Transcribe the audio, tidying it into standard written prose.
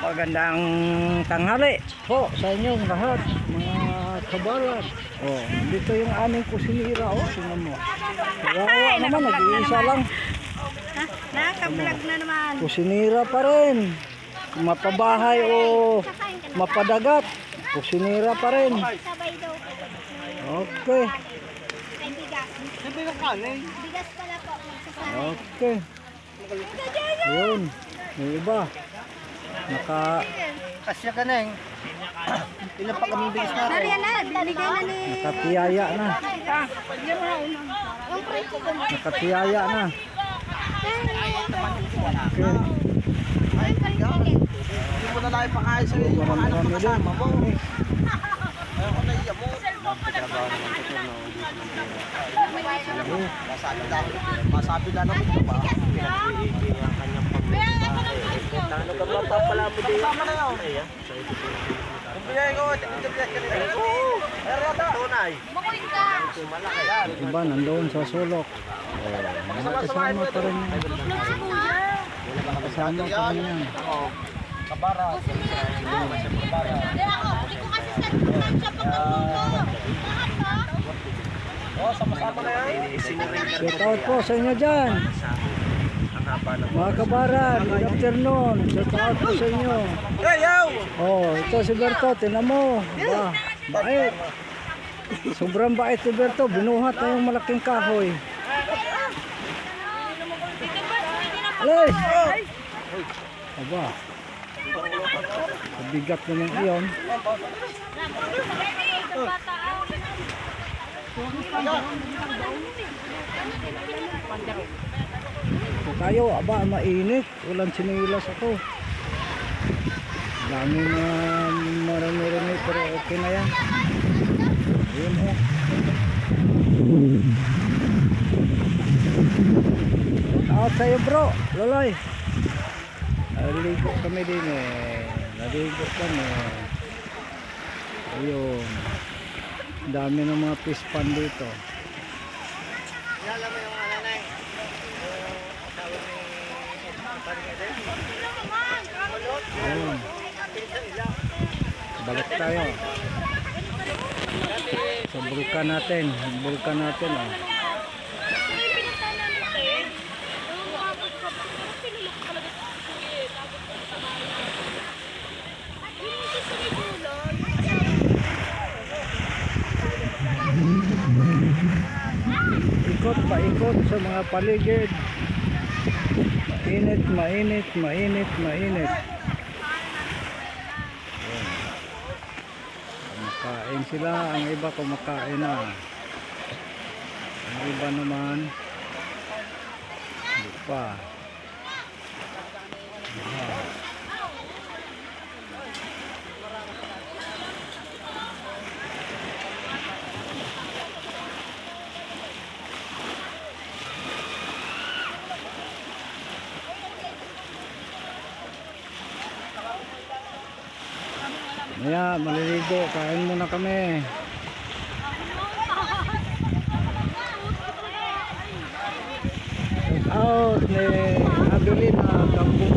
Magandang tanghali po sa inyong lahat, mga kabarat. Oh, dito yung aming kusinira. Oh, tingnan mo. Kawawa naman, nag-iisa lang. Nakablog na naman. Kusinira pa rin. Mapabahay o mapadagat. Kusinira pa rin. Sabay daw. Okay. Ay, bigas. Bigas pala po. Okay. Ayun. May iba. Kasya ka neng. Ilan pa kami bigas natin? Nariyan na, binigay na ni... Nakatiyaya na. Nakatiyaya na. Okay. Hindi mo na lang ipakain sa iyo. Marami-rami din. Ayaw ko na iya mo. Masabi na naman ito ba? Ano ka ba pala mo din? Tama na yun. Kumbiyay ko. Tunay. Iba nandoon sa sulok. Mga kasama pa rin yan. Kasama pa rin yan. Kabara. Oh, sama-sama na yan. Shout out po sa inyo dyan. Mga kabaran, good afternoon. Shout out po sa inyo. Hey, yo! Oh, ito si Berto, tinan mo. Ba, bait. Sobrang bait si Berto. Binuhat na yung malaking kahoy. Alay! Aba. Mabigat naman iyon. Ito tayo, aba, mainit. Walang sinilas ako. Dami na marami-rami pero okay na yan. Ayun o. Out sa'yo bro, loloy. Naligo kami din eh. Naligo kami. Ayun. Dami ng mga fish pan dito. Alam mo yung nanay. Ayun. Balik tayo. Sa bulkan natin. Bulkan natin oh. Ikot pa ikot sa mga paligid. Mainit, mainit, mainit, mainit. Kumakain sila, ang iba kumakain na. Ang iba naman hindi pa. Maya, maliligo. Kain muna kami. Shout out ni Abilin na Kampo.